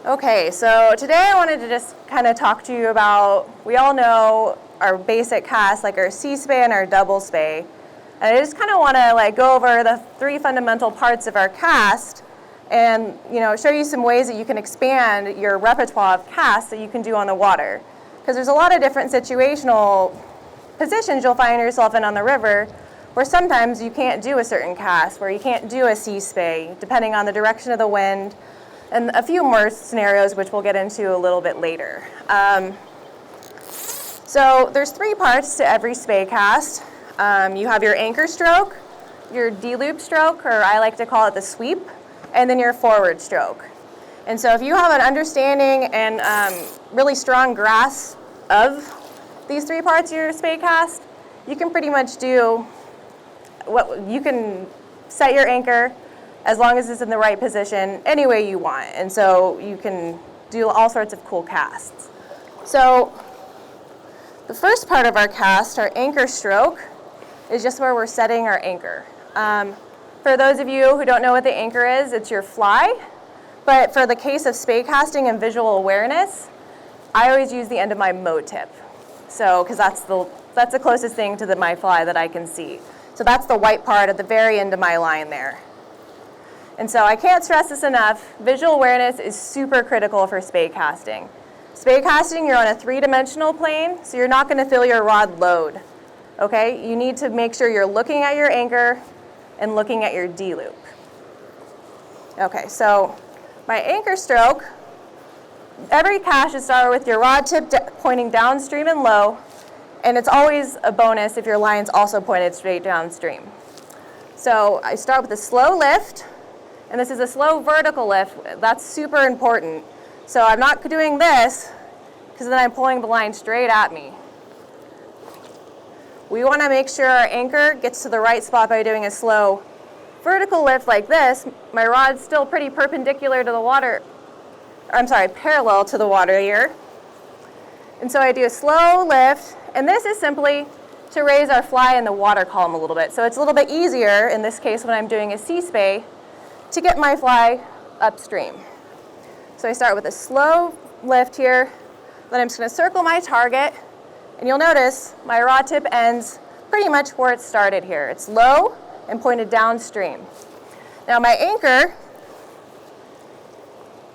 Okay, so today I wanted to just kind of talk to you about, we all know our basic cast, like our C-spay and our double spay. And I just kind of want to go over the three fundamental parts of our cast and show you some ways that you can expand your repertoire of casts that you can do on the water. Because there's a lot of different situational positions you'll find yourself in on the river where sometimes you can't do a certain cast, where you can't do a C-spay, depending on the direction of the wind, and a few more scenarios which we'll get into a little bit later. So there's three parts to every spay cast. You have your anchor stroke, your D-loop stroke, or I like to call it the sweep, and then your forward stroke. And so if you have an understanding and really strong grasp of these three parts of your spay cast, you can pretty much do you can set your anchor as long as it's in the right position any way you want. And so you can do all sorts of cool casts. So the first part of our cast, our anchor stroke, is just where we're setting our anchor. For those of you who don't know what the anchor is, it's your fly. But for the case of spay casting and visual awareness, I always use the end of my mow tip. So, because that's the closest thing to my fly that I can see. So that's the white part at the very end of my line there. And so I can't stress this enough, visual awareness is super critical for spay casting. Spay casting, you're on a three-dimensional plane, so you're not going to feel your rod load. Okay? You need to make sure you're looking at your anchor and looking at your D-loop. Okay, so my anchor stroke, every cast should start with your rod tip pointing downstream and low, and it's always a bonus if your line's also pointed straight downstream. So I start with a slow lift, and this is a slow vertical lift. That's super important. So I'm not doing this, because then I'm pulling the line straight at me. We want to make sure our anchor gets to the right spot by doing a slow vertical lift like this. My rod's still pretty perpendicular to the water, parallel to the water here. And so I do a slow lift, and this is simply to raise our fly in the water column a little bit. So it's a little bit easier, in this case when I'm doing a C-spay, to get my fly upstream. So I start with a slow lift here, then I'm just going to circle my target, and you'll notice my rod tip ends pretty much where it started here. It's low and pointed downstream. Now my anchor,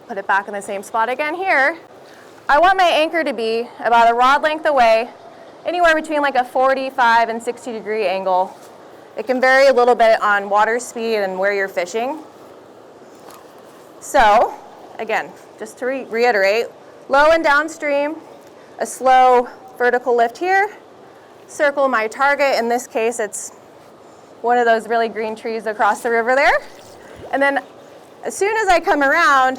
put it back in the same spot again here, I want my anchor to be about a rod length away, anywhere between like a 45 and 60 degree angle. It can vary a little bit on water speed and where you're fishing. So, again, just to reiterate, low and downstream, a slow vertical lift here, circle my target. In this case, it's one of those really green trees across the river there. And then as soon as I come around,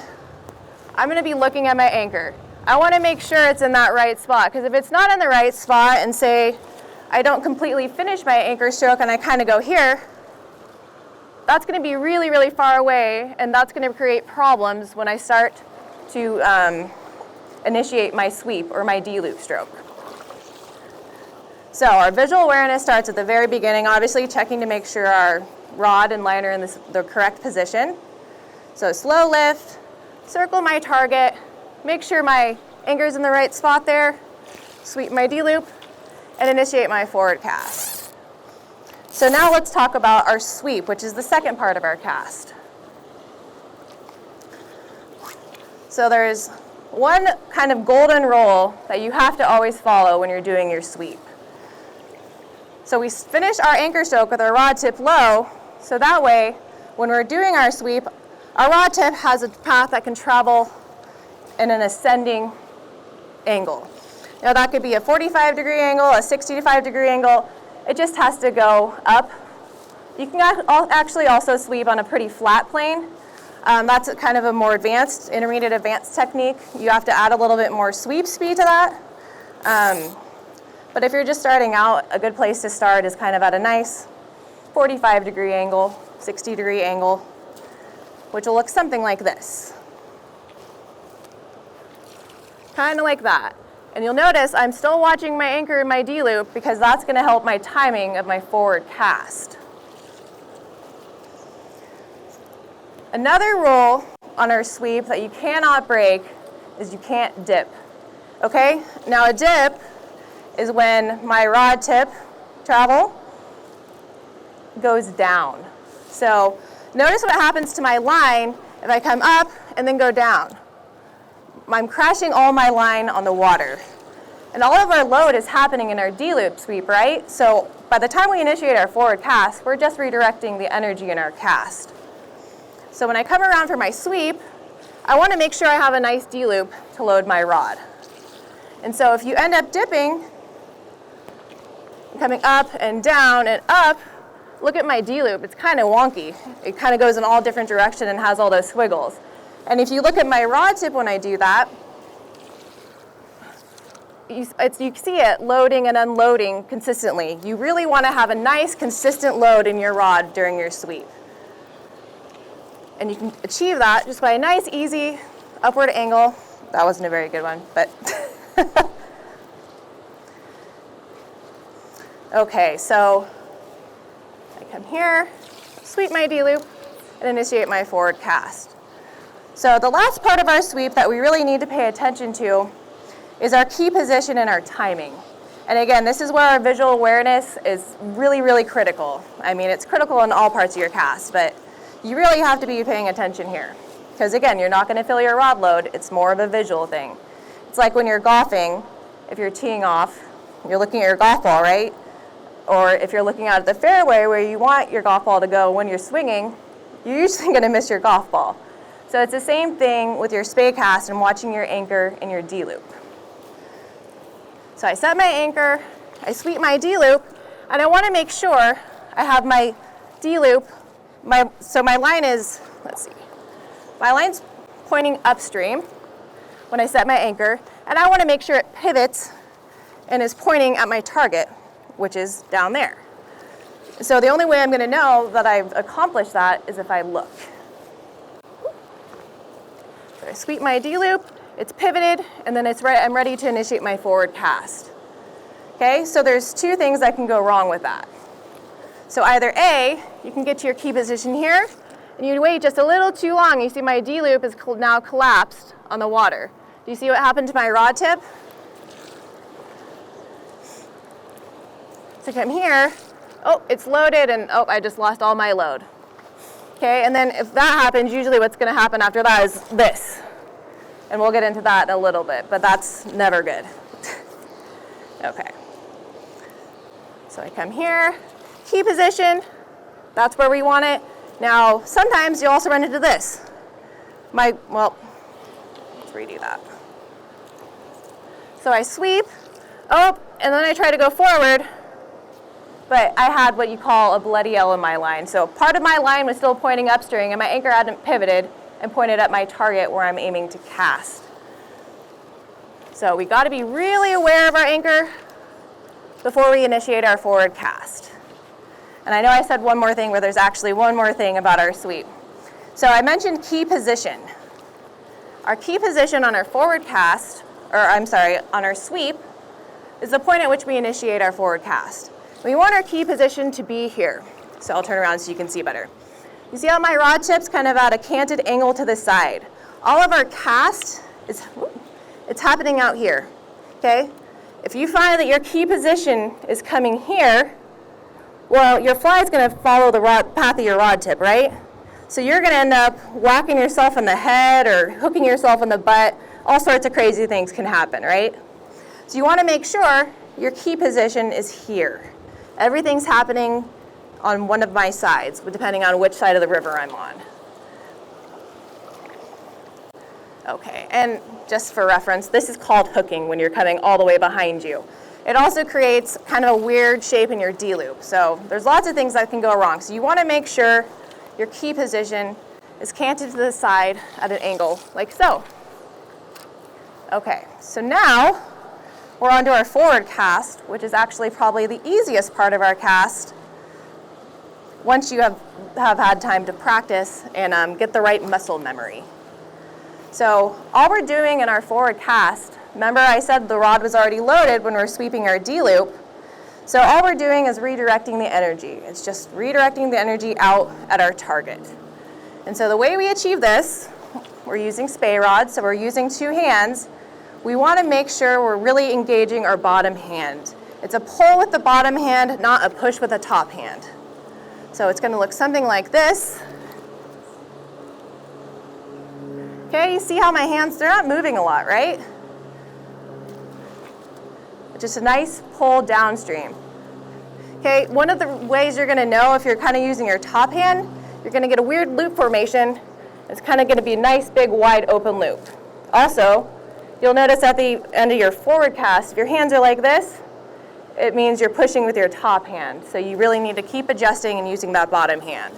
I'm going to be looking at my anchor. I want to make sure it's in that right spot, because if it's not in the right spot and say I don't completely finish my anchor stroke and I kind of go here, that's going to be really, really far away, and that's going to create problems when I start to initiate my sweep or my D-loop stroke. So our visual awareness starts at the very beginning, obviously checking to make sure our rod and line are in the correct position. So slow lift, circle my target, make sure my anchor's in the right spot there, sweep my D-loop, and initiate my forward cast. So now let's talk about our sweep, which is the second part of our cast. So there's one kind of golden rule that you have to always follow when you're doing your sweep. So we finish our anchor stroke with our rod tip low, so that way, when we're doing our sweep, our rod tip has a path that can travel in an ascending angle. Now that could be a 45 degree angle, a 65 degree angle. It just has to go up. You can actually also sweep on a pretty flat plane. That's kind of a more advanced, intermediate advanced technique. You have to add a little bit more sweep speed to that. But if you're just starting out, a good place to start is kind of at a nice 45 degree angle, 60 degree angle, which will look something like this. Kind of like that. And you'll notice I'm still watching my anchor in my D-loop because that's going to help my timing of my forward cast. Another rule on our sweep that you cannot break is you can't dip. Okay? Now a dip is when my rod tip travel goes down. So notice what happens to my line if I come up and then go down. I'm crashing all my line on the water. And all of our load is happening in our D-loop sweep, right? So by the time we initiate our forward cast, we're just redirecting the energy in our cast. So when I come around for my sweep, I want to make sure I have a nice D-loop to load my rod. And so if you end up dipping, coming up and down and up, look at my D-loop. It's kind of wonky. It kind of goes in all different directions and has all those squiggles. And if you look at my rod tip when I do that, you see it loading and unloading consistently. You really want to have a nice, consistent load in your rod during your sweep. And you can achieve that just by a nice, easy upward angle. That wasn't a very good one, but okay, so I come here, sweep my D-loop, and initiate my forward cast. So the last part of our sweep that we really need to pay attention to is our key position and our timing. And again, this is where our visual awareness is really, really critical. I mean, it's critical in all parts of your cast, but you really have to be paying attention here. Because again, you're not going to fill your rod load. It's more of a visual thing. It's like when you're golfing, if you're teeing off, you're looking at your golf ball, right? Or if you're looking out at the fairway where you want your golf ball to go when you're swinging, you're usually going to miss your golf ball. So it's the same thing with your spay cast and watching your anchor and your D-loop. So I set my anchor, I sweep my D-loop, and I want to make sure I have my D-loop, so my line is, let's see, my line's pointing upstream when I set my anchor, and I want to make sure it pivots and is pointing at my target, which is down there. So the only way I'm going to know that I've accomplished that is if I look. So I sweep my D-loop, it's pivoted, and then I'm ready to initiate my forward cast. Okay, so there's two things that can go wrong with that. So either A, you can get to your key position here, and you wait just a little too long. You see my D-loop is now collapsed on the water. Do you see what happened to my rod tip? So come here, oh, it's loaded, and oh, I just lost all my load. Okay, and then if that happens, usually what's going to happen after that is this. And we'll get into that in a little bit, but that's never good. Okay. So I come here, key position, that's where we want it. Now, sometimes you also run into this. Let's redo that. So I sweep, oh, and then I try to go forward, but I had what you call a bloody L in my line. So part of my line was still pointing upstream, and my anchor hadn't pivoted and pointed at my target where I'm aiming to cast. So we got to be really aware of our anchor before we initiate our forward cast. And I know I said one more thing, but there's actually one more thing about our sweep. So I mentioned key position. Our key position on our forward cast, on our sweep, is the point at which we initiate our forward cast. We want our key position to be here. So I'll turn around so you can see better. You see how my rod tip's kind of at a canted angle to the side. All of our cast it's happening out here, okay? If you find that your key position is coming here, well, your fly is going to follow the path of your rod tip, right? So you're going to end up whacking yourself in the head or hooking yourself in the butt. All sorts of crazy things can happen, right? So you want to make sure your key position is here. Everything's happening on one of my sides, depending on which side of the river I'm on. Okay, and just for reference, this is called hooking when you're coming all the way behind you. It also creates kind of a weird shape in your D-loop. So there's lots of things that can go wrong. So you want to make sure your key position is canted to the side at an angle like so. Okay, so now we're on to our forward cast, which is actually probably the easiest part of our cast once you have had time to practice and get the right muscle memory. So all we're doing in our forward cast, remember I said the rod was already loaded when we're sweeping our D-loop. So all we're doing is redirecting the energy. It's just redirecting the energy out at our target. And so the way we achieve this we're using spey rods, so we're using two hands. We want to make sure we're really engaging our bottom hand. It's a pull with the bottom hand, not a push with the top hand. So it's going to look something like this. Okay, you see how my hands, they're not moving a lot, right? Just a nice pull downstream. Okay, one of the ways you're going to know if you're kind of using your top hand, you're going to get a weird loop formation. It's kind of going to be a nice, big, wide open loop. Also, you'll notice at the end of your forward cast, if your hands are like this, it means you're pushing with your top hand. So you really need to keep adjusting and using that bottom hand.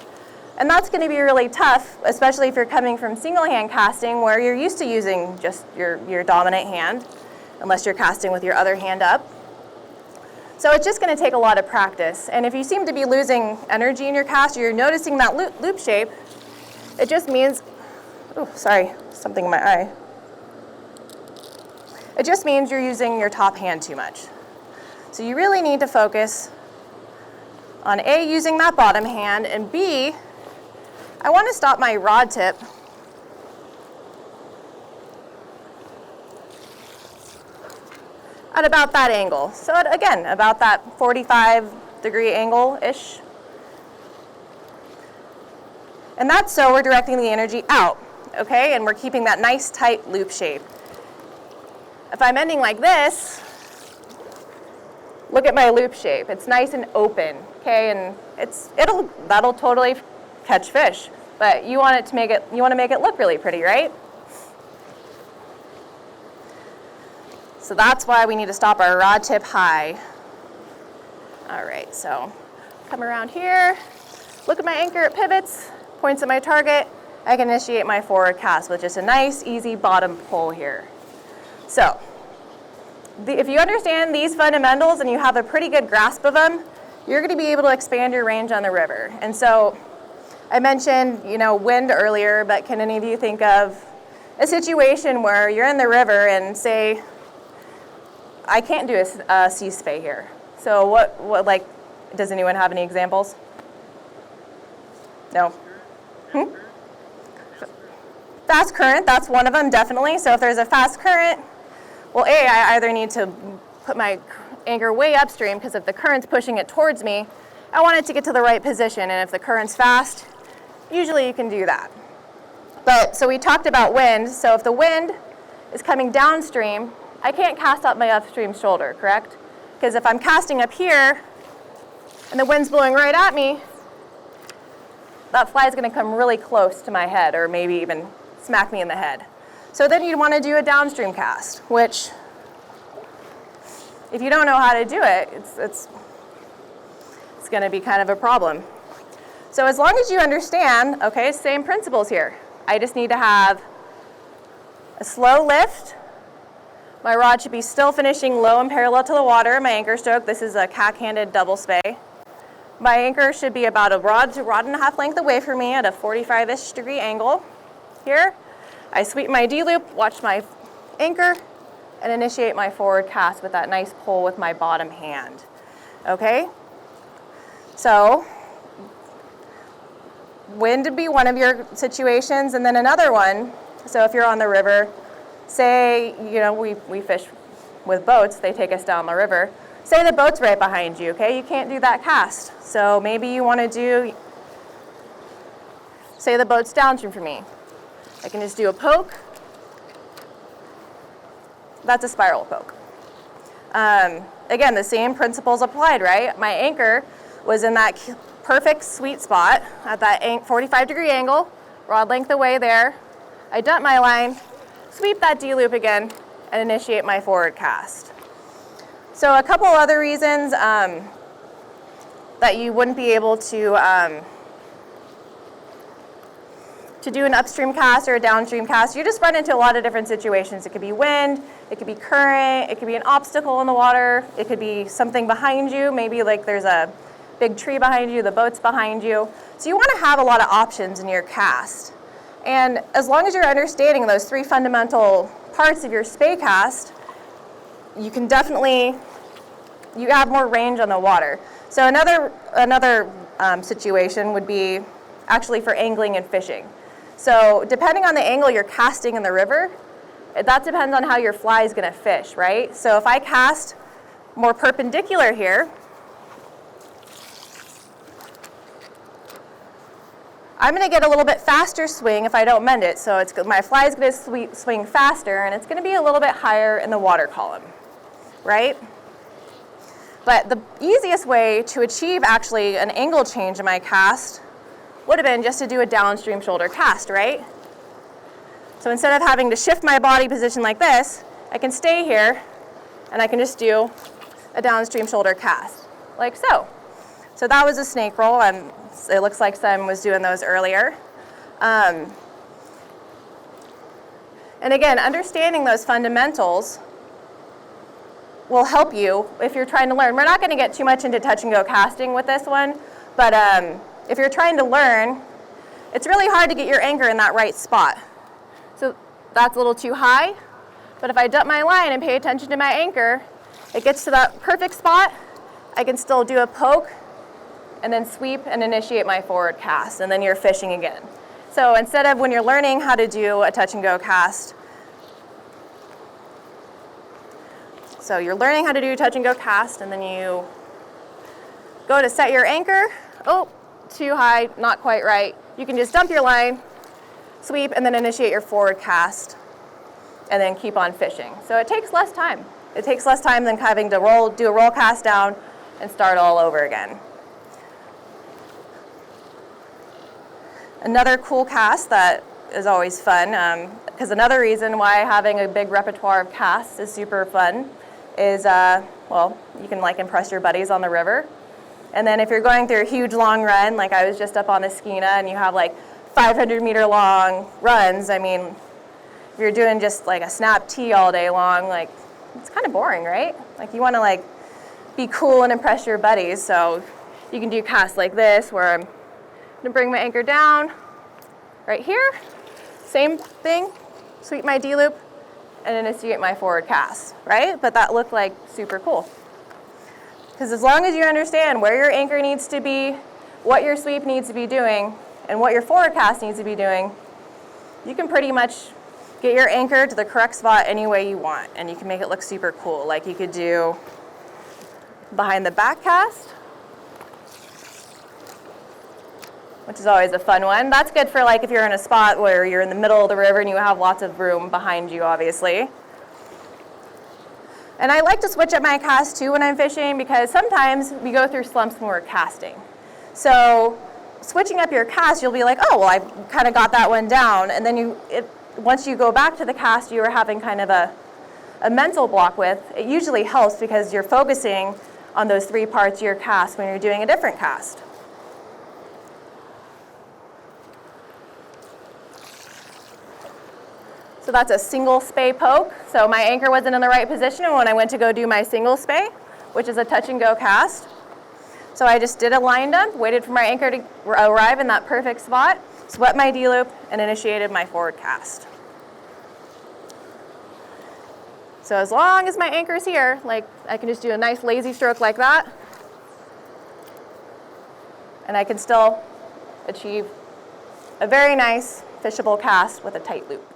And that's going to be really tough, especially if you're coming from single hand casting where you're used to using just your dominant hand, unless you're casting with your other hand up. So it's just going to take a lot of practice. And if you seem to be losing energy in your cast, or you're noticing that loop shape, it just means, oh, sorry, something in my eye. It just means you're using your top hand too much. So you really need to focus on A, using that bottom hand, and B, I want to stop my rod tip at about that angle. So again, about that 45-degree angle-ish. And that's so we're directing the energy out, okay? And we're keeping that nice tight loop shape. If I'm ending like this, look at my loop shape. It's nice and open, okay? And that'll totally catch fish. But you want to make it look really pretty, right? So that's why we need to stop our rod tip high. All right, so come around here, look at my anchor, it pivots, points at my target. I can initiate my forward cast with just a nice, easy bottom pull here. So if you understand these fundamentals and you have a pretty good grasp of them, you're going to be able to expand your range on the river. And so I mentioned, wind earlier, but can any of you think of a situation where you're in the river and say, I can't do a sea spey here. So what does anyone have any examples? No? Fast current, that's one of them, definitely. So if there's a fast current, well, A, I either need to put my anchor way upstream, because if the current's pushing it towards me, I want it to get to the right position. And if the current's fast, usually you can do that. So we talked about wind. So if the wind is coming downstream, I can't cast up my upstream shoulder, correct? Because if I'm casting up here and the wind's blowing right at me, that fly is going to come really close to my head, or maybe even smack me in the head. So then you'd want to do a downstream cast, which, if you don't know how to do it, it's going to be kind of a problem. So as long as you understand, okay, same principles here. I just need to have a slow lift. My rod should be still finishing low and parallel to the water. My anchor stroke, this is a cack-handed double spey. My anchor should be about a rod to rod and a half length away from me at a 45-ish degree angle. Here, I sweep my D-loop, watch my anchor, and initiate my forward cast with that nice pull with my bottom hand. Okay? So, wind would be one of your situations, and then another one, so if you're on the river, say, we fish with boats, they take us down the river. Say the boat's right behind you, okay? You can't do that cast. So maybe you want to say the boat's downstream for me. I can just do a poke. That's a spiral poke. Again, the same principles applied, right? My anchor was in that perfect sweet spot at that 45-degree angle, rod length away there. I dump my line, sweep that D-loop again, and initiate my forward cast. So a couple other reasons that you wouldn't be able to do an upstream cast or a downstream cast, you just run into a lot of different situations. It could be wind, it could be current, it could be an obstacle in the water, it could be something behind you, maybe like there's a big tree behind you, the boat's behind you. So you want to have a lot of options in your cast. And as long as you're understanding those three fundamental parts of your spey cast, you can definitely, you have more range on the water. So another situation would be actually for angling and fishing. So depending on the angle you're casting in the river, that depends on how your fly is going to fish, right? So if I cast more perpendicular here, I'm going to get a little bit faster swing if I don't mend it. So my fly is going to swing faster, and it's going to be a little bit higher in the water column, right? But the easiest way to achieve actually an angle change in my cast would have been just to do a downstream shoulder cast, right? So instead of having to shift my body position like this, I can stay here and I can just do a downstream shoulder cast, like so. So that was a snake roll, and it looks like Simon was doing those earlier. And again, understanding those fundamentals will help you if you're trying to learn. We're not going to get too much into touch and go casting with this one, but if you're trying to learn, it's really hard to get your anchor in that right spot. So that's a little too high, but if I dump my line and pay attention to my anchor, it gets to that perfect spot. I can still do a poke and then sweep and initiate my forward cast, and then you're fishing again. So instead of when you're learning how to do a touch and go cast, so you're learning how to do touch and go cast, and then you go to set your anchor. Oh, too high, not quite right. You can just dump your line, sweep, and then initiate your forward cast, and then keep on fishing. So it takes less time. It takes less time than having to do a roll cast down and start all over again. Another cool cast that is always fun, because another reason why having a big repertoire of casts is super fun is, well, you can like impress your buddies on the river. And then if you're going through a huge long run, like I was just up on the Skeena, and you have like 500-meter long runs, I mean, if you're doing just like a snap tee all day long, like it's kind of boring, right? Like you want to like be cool and impress your buddies, so you can do casts like this where I'm going to bring my anchor down right here, same thing, sweep my D-loop, and initiate my forward cast, right? But that looked like super cool. Because as long as you understand where your anchor needs to be, what your sweep needs to be doing, and what your forward cast needs to be doing, you can pretty much get your anchor to the correct spot any way you want, and you can make it look super cool. Like you could do behind the back cast, which is always a fun one. That's good for like if you're in a spot where you're in the middle of the river and you have lots of room behind you, obviously. And I like to switch up my cast too when I'm fishing, because sometimes we go through slumps when we're casting. So switching up your cast, you'll be like, oh, well, I kind of got that one down. And then once you go back to the cast you were having kind of a mental block with, it usually helps because you're focusing on those three parts of your cast when you're doing a different cast. So that's a single spay poke. So my anchor wasn't in the right position when I went to go do my single spay, which is a touch and go cast. So I just did a line dump, waited for my anchor to arrive in that perfect spot, swept my D-loop, and initiated my forward cast. So as long as my anchor's here, like I can just do a nice lazy stroke like that, and I can still achieve a very nice fishable cast with a tight loop.